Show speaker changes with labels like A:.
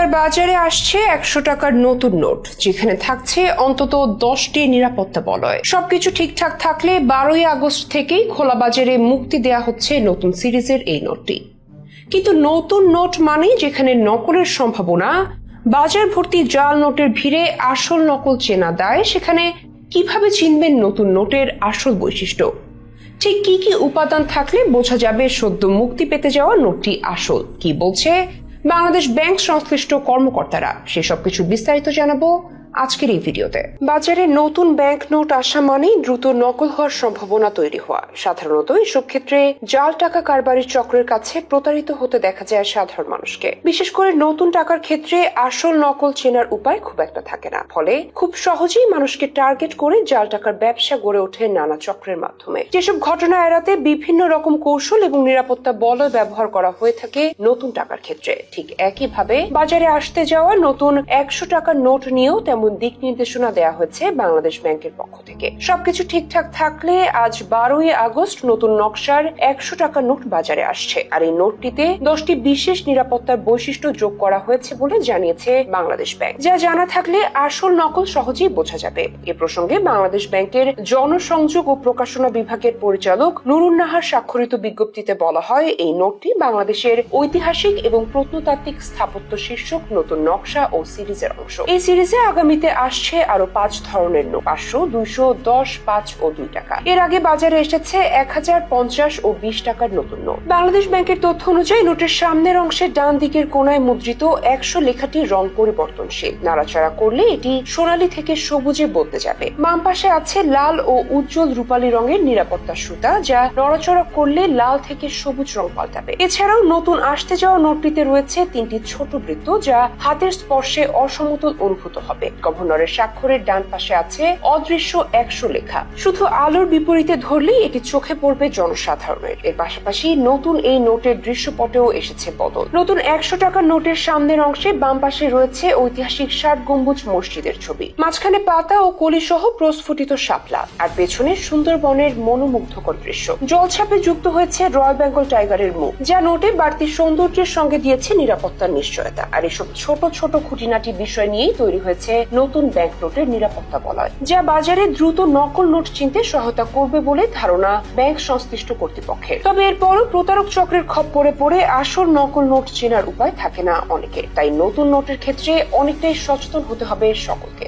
A: এবার বাজারে আসছে 100 টাকার নতুন নোট, যেখানে থাকছে অন্তত 10টি নিরাপত্তা বলয়। সবকিছু ঠিকঠাক থাকলে 12ই আগস্ট থেকেই খোলা বাজারে মুক্তি দেয়া হচ্ছে নতুন সিরিজের এই নোটটি। কিন্তু নতুন নোট মানে যেখানে নকলের সম্ভাবনা, বাজার ভর্তি জাল নোটের ভিড়ে আসল নকল চেনা দায়, সেখানে কিভাবে চিনবেন নতুন নোটের আসল বৈশিষ্ট্য? ঠিক কি কি উপাদান থাকলে বোঝা যাবে সদ্য মুক্তি পেতে যাওয়া নোটটি আসল? কি বলছে বাংলাদেশ ব্যাংক সংশ্লিষ্ট কর্মকর্তারা, সেসব কিছু বিস্তারিত জানাবো আজকের এই ভিডিওতে। বাজারে নতুন ব্যাংক নোট আসা মানেই দ্রুত নকল হওয়ার সম্ভাবনা তৈরি হওয়া। সাধারণত এসব ক্ষেত্রে জাল টাকা কারবারির চক্রের কাছে প্রতারিত হতে দেখা যায় সাধারণ মানুষকে। বিশেষ করে নতুন টাকার ক্ষেত্রে আসল নকল চেনার উপায় খুব একটা থাকে না, ফলে খুব সহজেই মানুষকে টার্গেট করে জাল টাকার ব্যবসা গড়ে ওঠে নানা চক্রের মাধ্যমে। যেসব ঘটনা এড়াতে বিভিন্ন রকম কৌশল এবং নিরাপত্তা বলয় ব্যবহার করা হয়ে থাকে নতুন টাকার ক্ষেত্রে, ঠিক একইভাবে বাজারে আসতে যাওয়া নতুন 100 টাকার নোট নিয়েও দিক নির্দেশনা দেওয়া হয়েছে বাংলাদেশ ব্যাংকের পক্ষ থেকে। সবকিছু ঠিকঠাক থাকলে আজ 12ই আগস্ট নতুন নকশার 100 টাকার নোট বাজারে আসছে। আর এই নোটটিতে 10টি বিশেষ নিরাপত্তার বৈশিষ্ট্য যোগ করা হয়েছে বলে জানিয়েছে বাংলাদেশ ব্যাংক, যা জানা থাকলে আসল নকল সহজেই বোঝা যাবে। এ প্রসঙ্গে বাংলাদেশ ব্যাংকের জনসংযোগ ও প্রকাশনা বিভাগের পরিচালক নুরুন নাহার স্বাক্ষরিত বিজ্ঞপ্তিতে বলা হয়, এই নোটটি বাংলাদেশের ঐতিহাসিক এবং প্রত্নতাত্ত্বিক স্থাপত্য শীর্ষক নতুন নকশা ও সিরিজের অংশ। এই সিরিজে আগামীতে আসছে আরো 5 ধরনের নোট: 500, 200, 10, 5 ও 2 টাকা। এর আগে বাজারে এসেছে 1000, 50 ও 20 টাকার নতুন নোট। বাংলাদেশ ব্যাংকের তথ্য অনুযায়ী নোটের সামনের অংশে ডান দিকের কোনায় মুদ্রিত 100 লেখাটির রং পরিবর্তনশীল। নাড়াচাড়া করলে এটি সোনালী থেকে সবুজে বদলে যাবে। বাম পাশে আছে লাল ও উজ্জ্বল রূপালী রঙের নিরাপত্তা সুতা, যা নড়াচড়া করলে লাল থেকে সবুজ রং পাল্টাবে। এছাড়াও নতুন আসতে যাওয়া নোটটিতে রয়েছে 3টি ছোট বৃত্ত, যা হাতের স্পর্শে অসমতল অনুভূত হবে। গভর্নরের স্বাক্ষরের ডান পাশে আছে অদৃশ্য 100 লেখা। শুধু আলোর বিপরীতে ধরলেই এটি চোখে পড়বে জনসাধারণের। এর পাশাপাশি নতুন এই নোটের দৃশ্যপটেও এসেছে বদল। নতুন 100 টাকার নোটের সামনের অংশে বাম পাশে রয়েছে ঐতিহাসিক 7 গম্বুজ মসজিদের ছবি, মাঝখানে পাতা ও কলি সহ প্রস্ফুটিত শাপলা, আর পেছনে সুন্দরবনের মনোমুগ্ধকর দৃশ্য। জলছাপে যুক্ত হয়েছে রয়্যাল বেঙ্গল টাইগারের মুখ, যা নোটে বাড়তি সৌন্দর্যের সঙ্গে দিয়েছে নিরাপত্তার নিশ্চয়তা। আর এসব ছোট ছোট খুঁটিনাটি বিষয় নিয়েই তৈরি হয়েছে নতুন ব্যাংক নোটের নিরাপত্তা বলয়, যা বাজারে দ্রুত নকল নোট চিনতে সহায়তা করবে বলে ধারণা ব্যাংক সংশ্লিষ্ট কর্তৃপক্ষের। তবে এরপরও প্রতারক চক্রের খপ্পরে পড়ে আসল নকল নোট চেনার উপায় থাকে না অনেকের। তাই নতুন নোটের ক্ষেত্রে অনেকটাই সচেতন হতে হবে সকলকে।